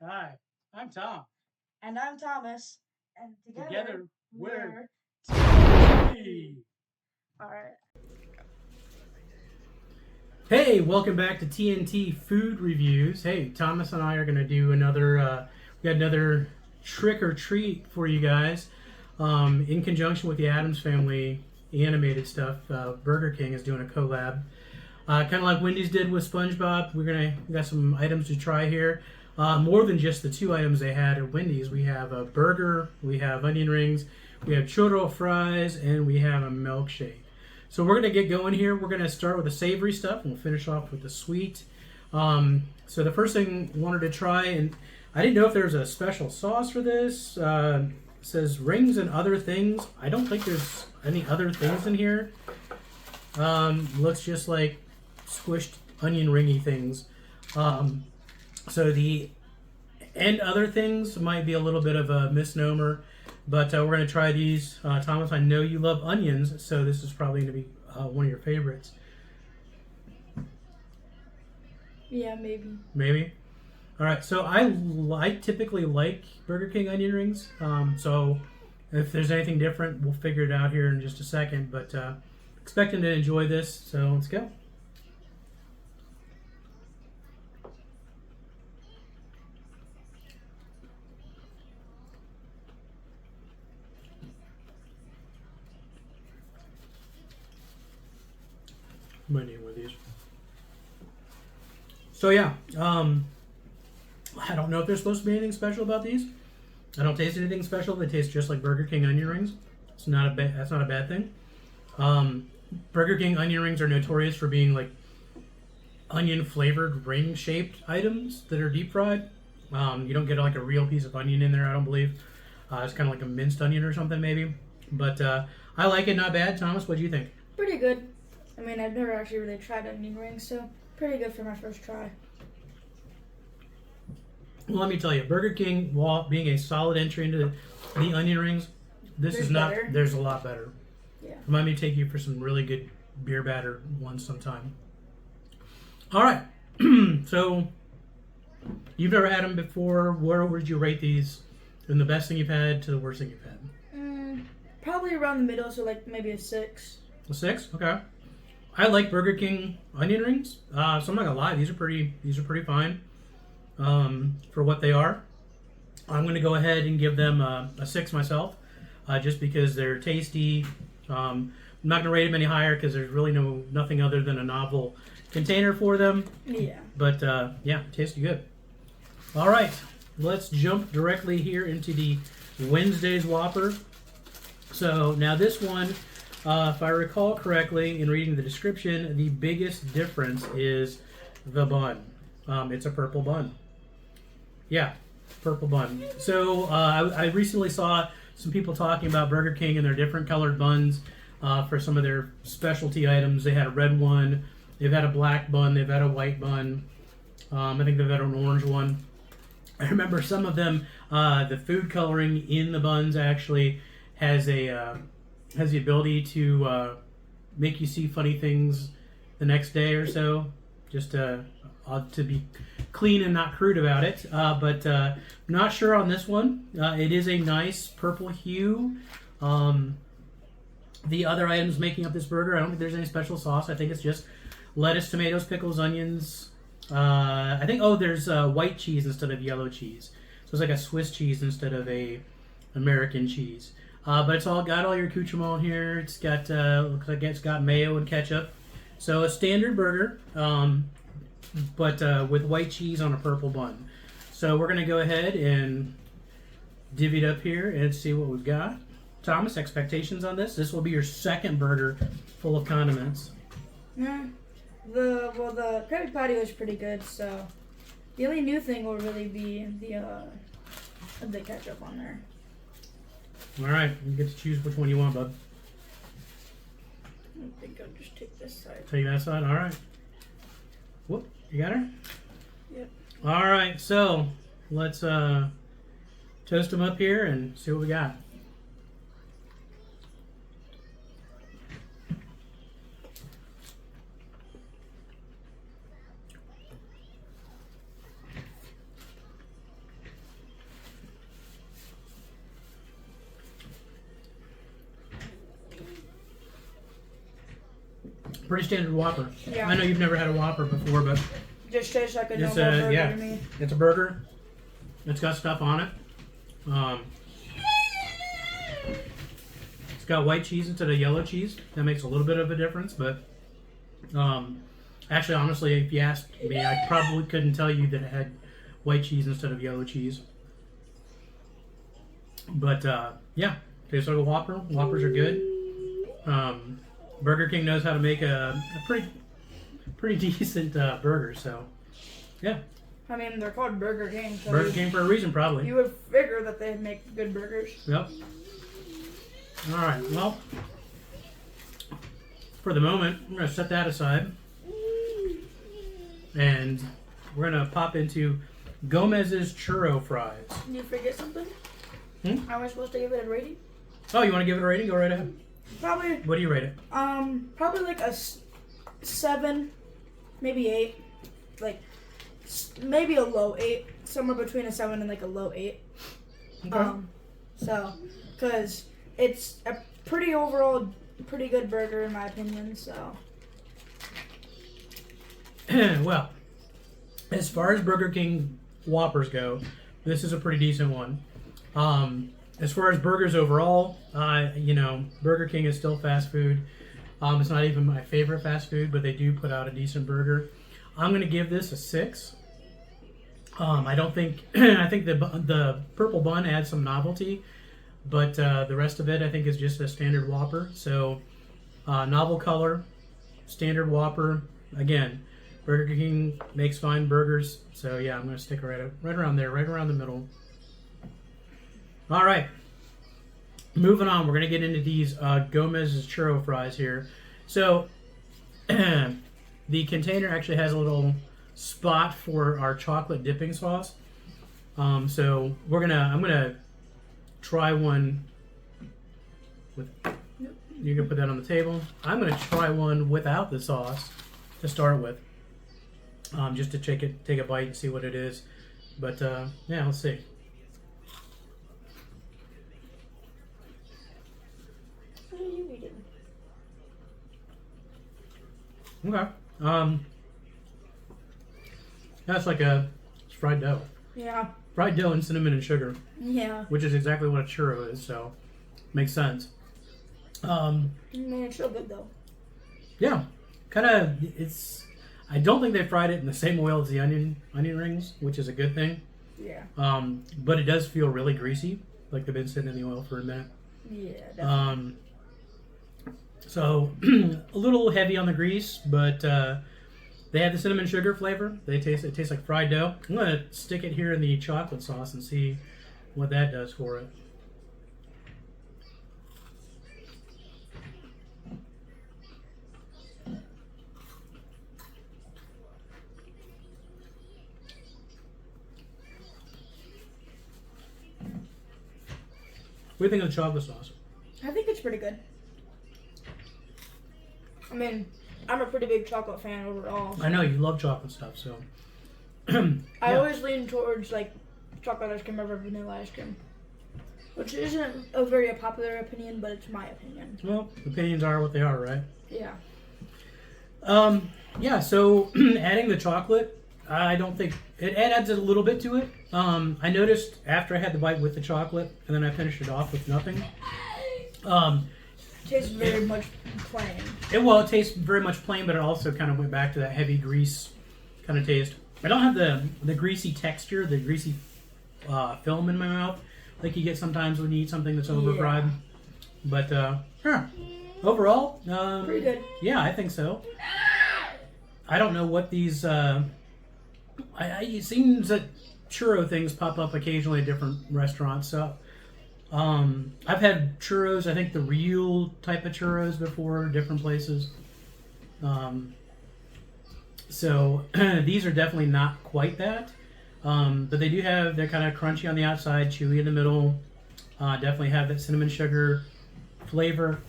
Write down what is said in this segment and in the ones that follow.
Hi, I'm Tom. And I'm Thomas. And together, We're we're TNT. TNT. All right. Hey, welcome back to TNT Food Reviews. Hey, Thomas and I are going to do we got another trick or treat for you guys in conjunction with the Addams Family animated stuff. Burger King is doing a collab. Kind of like Wendy's did with SpongeBob. We got some items to try here. More than just the two items they had at Wendy's. We have a burger, we have onion rings, we have churro fries, and we have a milkshake. So we're gonna get going here. We're gonna start with the savory stuff, and we'll finish off with the sweet. So the first thing I wanted to try, and I didn't know if there was a special sauce for this. It says rings and other things. I don't think there's any other things in here. Looks just like squished onion ringy things. So the and other things might be a little bit of a misnomer, but we're going to try these. Thomas, I know you love onions, so this is probably going to be one of your favorites. Yeah, maybe. Maybe. All right. So I typically like Burger King onion rings. So if there's anything different, we'll figure it out here in just a second. But expecting to enjoy this, so let's go. Might need one of these. So yeah, I don't know if there's supposed to be anything special about these. I don't taste anything special. They taste just like Burger King onion rings. That's not a bad thing. Burger King onion rings are notorious for being like onion flavored ring shaped items that are deep fried. You don't get like a real piece of onion in there, I don't believe. It's kind of like a minced onion or something, maybe. But I like it, not bad. Thomas, what do you think? Pretty good. I mean, I've never actually really tried onion rings, so pretty good for my first try. Well, let me tell you, Burger King, while being a solid entry into the onion rings, this There's is not. better. There's a lot better. Yeah. Remind me to take you for some really good beer batter ones sometime. All right. So you've never had them before. Where would you rate these? From the best thing you've had to the worst thing you've had? Probably around the middle, so like maybe a 6. A 6. Okay. I like Burger King onion rings. So I'm not gonna lie, these are pretty. These are pretty fine for what they are. I'm gonna go ahead and give them a 6 myself, just because they're tasty. I'm not gonna rate them any higher because there's really nothing other than a novel container for them. Yeah. But yeah, tasty good. All right, let's jump directly here into the Wednesday's Whopper. So now this one, if I recall correctly in reading the description, the biggest difference is the bun. It's a purple bun. Yeah, purple bun. So I recently saw some people talking about Burger King and their different colored buns for some of their specialty items. They had a red one, they've had a black bun, they've had a white bun. I think they've had an orange one. I remember some of them, the food coloring in the buns actually has the ability to make you see funny things the next day or so. Just to be clean and not crude about it. But not sure on this one. It is a nice purple hue. The other items making up this burger, I don't think there's any special sauce. I think it's just lettuce, tomatoes, pickles, onions. I think, there's white cheese instead of yellow cheese. So it's like a Swiss cheese instead of a American cheese. But it's got all your accoutrement here. It's got, looks like it's got mayo and ketchup. So a standard burger, but with white cheese on a purple bun. So we're going to go ahead and divvy it up here and see what we've got. Thomas, expectations on this? This will be your second burger full of condiments. The Krabby Patty was pretty good, so the only new thing will really be the ketchup on there. All right, you get to choose which one you want, bud. I think I'll just take this side. Take that side. All right. Whoop, you got her? Yep. All right, so let's toast them up here and see what we got. Pretty standard Whopper. Yeah. I know you've never had a Whopper before, but Just tastes like a it's normal burger yeah, to me. it's a burger. It's got stuff on it. It's got white cheese instead of yellow cheese. That makes a little bit of a difference, but actually, honestly, if you asked me, I probably couldn't tell you that it had white cheese instead of yellow cheese. But yeah, tastes like a Whopper. Whoppers are good. Burger King knows how to make a pretty decent burger. So yeah, I mean, they're called Burger King. So Burger King for a reason, probably. You would figure that they make good burgers. Yep. All right. Well, for the moment, we're gonna set that aside, and we're gonna pop into Gomez's churro fries. Did you forget something? Hmm? How am I supposed to give it a rating? Oh, you want to give it a rating? Go right ahead. Probably. What do you rate it? Probably like a 7, maybe 8. Like maybe a low 8, somewhere between a 7 and like a low 8. Okay. So, because it's a pretty good burger in my opinion. So. Well, as far as Burger King Whoppers go, this is a pretty decent one. As far as burgers overall, Burger King is still fast food. It's not even my favorite fast food, but they do put out a decent burger. I'm going to give this a 6. I don't think I think the purple bun adds some novelty, but the rest of it I think is just a standard Whopper. So novel color, standard Whopper. Again, Burger King makes fine burgers. So yeah, I'm going to stick right around there, right around the middle. All right, moving on. We're going to get into these Gomez's churro fries here. So the container actually has a little spot for our chocolate dipping sauce. So I'm gonna try one with. You can put that on the table. I'm gonna try one without the sauce to start with, just to take a bite and see what it is. But yeah, let's see. What are you eating? Okay. That's like it's fried dough. Yeah. Fried dough and cinnamon and sugar. Yeah. Which is exactly what a churro is, so makes sense. Man, it's so good though. Yeah. I don't think they fried it in the same oil as the onion rings, which is a good thing. Yeah. But it does feel really greasy, like they've been sitting in the oil for a minute. Yeah, definitely. So a little heavy on the grease, but they have the cinnamon sugar flavor. It tastes like fried dough. I'm gonna stick it here in the chocolate sauce and see what that does for it. What do you think of the chocolate sauce? I think it's pretty good. I mean, I'm a pretty big chocolate fan overall. So. I know you love chocolate stuff, so. I always lean towards like chocolate ice cream over vanilla ice cream, which isn't a very popular opinion, but it's my opinion. Well, opinions are what they are, right? Yeah. Yeah. So adding the chocolate, I don't think it adds a little bit to it. I noticed after I had the bite with the chocolate, and then I finished it off with nothing. Tastes very much plain. It tastes very much plain, but it also kind of went back to that heavy grease kind of taste. I don't have the greasy texture, the greasy film in my mouth like you get sometimes when you eat something that's over fried. But overall, pretty good. Yeah, I think so. I don't know what these. It seems that churro things pop up occasionally at different restaurants. So I've had churros. I think the real type of churros before, different places. So these are definitely not quite that. But they're kind of crunchy on the outside, chewy in the middle. Definitely have that cinnamon sugar flavor.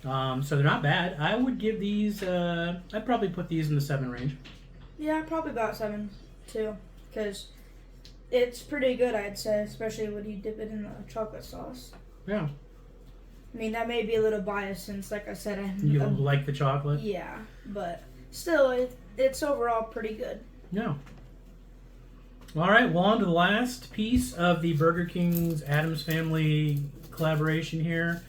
So they're not bad. I would give these, I'd probably put these in the 7 range. Yeah, probably about 7 too, because it's pretty good, I'd say, especially when you dip it in the chocolate sauce. Yeah. I mean, that may be a little biased since, like I said, You like the chocolate? yeah, but still, it's overall pretty good. Yeah. All right, well, on to the last piece of the Burger King's Addams Family collaboration here.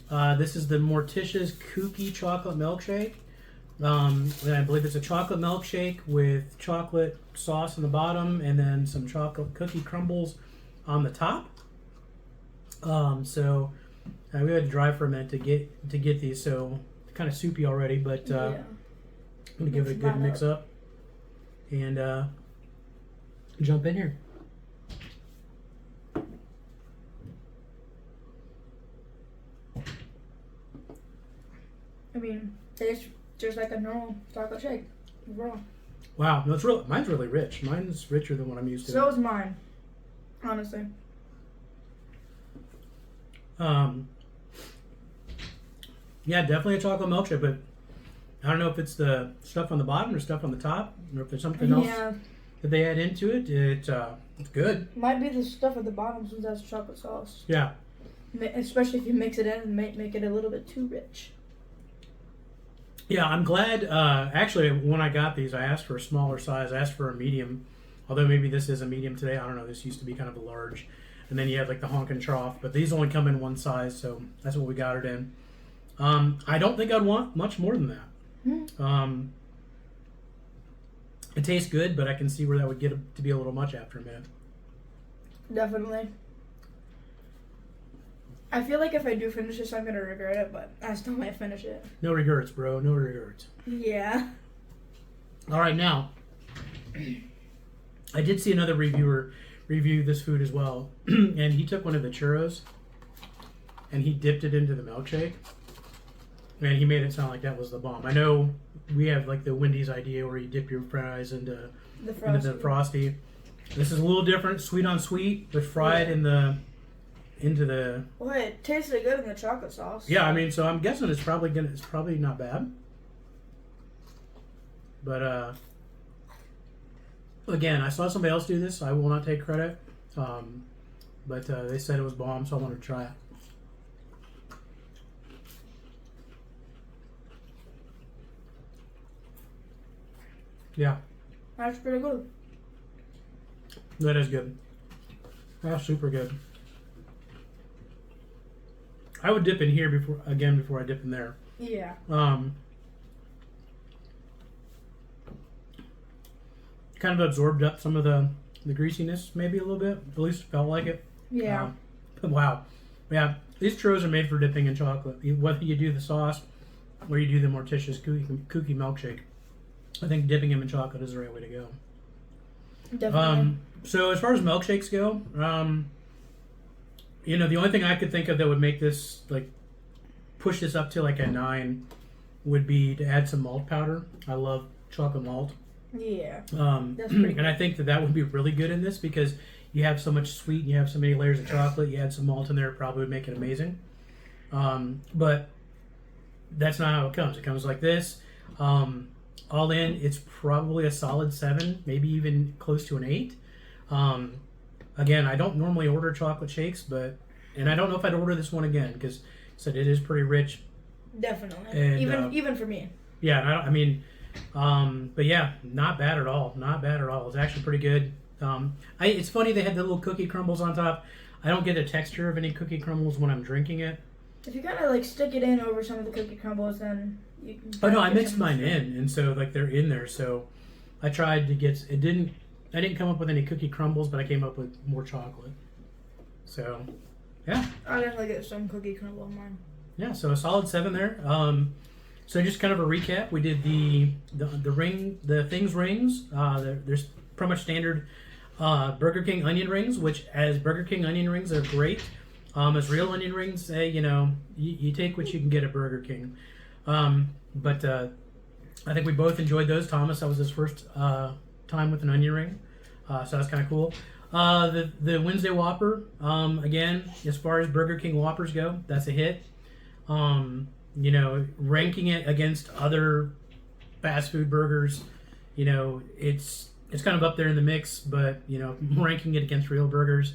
This is the Morticia's Kooky Chocolate Milkshake. And I believe it's a chocolate milkshake with chocolate sauce on the bottom and then some chocolate cookie crumbles on the top. So we had to dry for a minute to get these, so kind of soupy already, but Yeah. I'm gonna give it a good mix up and jump in here. I mean, tastes just like a normal chocolate shake. Raw. Wow, no, mine's really rich. Mine's richer than what I'm used to. So is mine, honestly. Yeah, definitely a chocolate milkshake, but I don't know if it's the stuff on the bottom or stuff on the top, or if there's something else that they add into it. It's good. Might be the stuff at the bottom since that's chocolate sauce. Yeah. Especially if you mix it in and make it a little bit too rich. Yeah, I'm glad. Actually, when I got these, I asked for a smaller size. I asked for a medium, although maybe this is a medium today. I don't know. This used to be kind of a large. And then you have like the honk and trough, but these only come in one size, so that's what we got it in. I don't think I'd want much more than that. It tastes good, but I can see where that would get to be a little much after a minute. Definitely. I feel like if I do finish this, I'm gonna regret it, but I still might finish it. No regrets, bro. No regrets. Yeah. All right, now I did see another reviewer review this food as well, and he took one of the churros and he dipped it into the milkshake, and he made it sound like that was the bomb. I know we have like the Wendy's idea where you dip your fries into the frosty. This is a little different, sweet on sweet, but fried into the. Well, it tasted good in the chocolate sauce. Yeah, I mean, so I'm guessing it's probably not bad, but again, I saw somebody else do this. I will not take credit, but they said it was bomb, so I wanted to try it. Yeah, That's pretty good. that is good. That's super good. I would dip in here before I dip in there. Yeah. Kind of absorbed up some of the greasiness, maybe a little bit. At least felt like it. Yeah. But wow. Yeah, these churros are made for dipping in chocolate. Whether you do the sauce or you do the Morticia's Kooky Milkshake, I think dipping them in chocolate is the right way to go. Definitely. So as far as milkshakes go, the only thing I could think of that would make this like push this up to like a 9 would be to add some malt powder. I love chocolate malt. Yeah. That's pretty good. And I think that would be really good in this because you have so much sweet and you have so many layers of chocolate. You add some malt in there, it probably would make it amazing. But that's not how it comes. It comes like this. All in, it's probably a solid 7, maybe even close to an 8. Again, I don't normally order chocolate shakes, and I don't know if I'd order this one again because I said it is pretty rich. Definitely. And, even for me. Yeah, but yeah, not bad at all. Not bad at all. It's actually pretty good. It's funny they had the little cookie crumbles on top. I don't get a texture of any cookie crumbles when I'm drinking it. If you kind of like stick it in over some of the cookie crumbles, then you can. Oh no, I mixed mine in, and so like they're in there. So I tried to get it. I didn't come up with any cookie crumbles, but I came up with more chocolate. So, yeah. I definitely get some cookie crumble on mine. Yeah, so a solid 7 there. So just kind of a recap, we did the things rings. There's pretty much standard Burger King onion rings, which as Burger King onion rings are great. As real onion rings, you take what you can get at Burger King. But I think we both enjoyed those. Thomas, that was his first time with an onion ring, so that's kind of cool. The Wednesday Whopper, again, as far as Burger King Whoppers go, that's a hit. Ranking it against other fast food burgers, it's kind of up there in the mix, but ranking it against real burgers,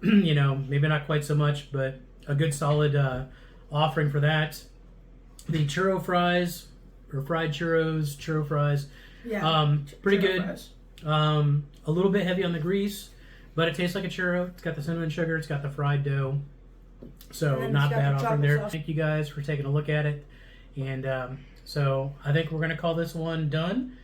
maybe not quite so much, but a good solid offering for that. The churro fries, or fried churro fries, Yeah. pretty Churro good. fries. A little bit heavy on the grease, but it tastes like a churro. It's got the cinnamon sugar. It's got the fried dough. So And then not it's got bad the offering chocolate there. sauce. Thank you guys for taking a look at it. And so I think we're going to call this one done.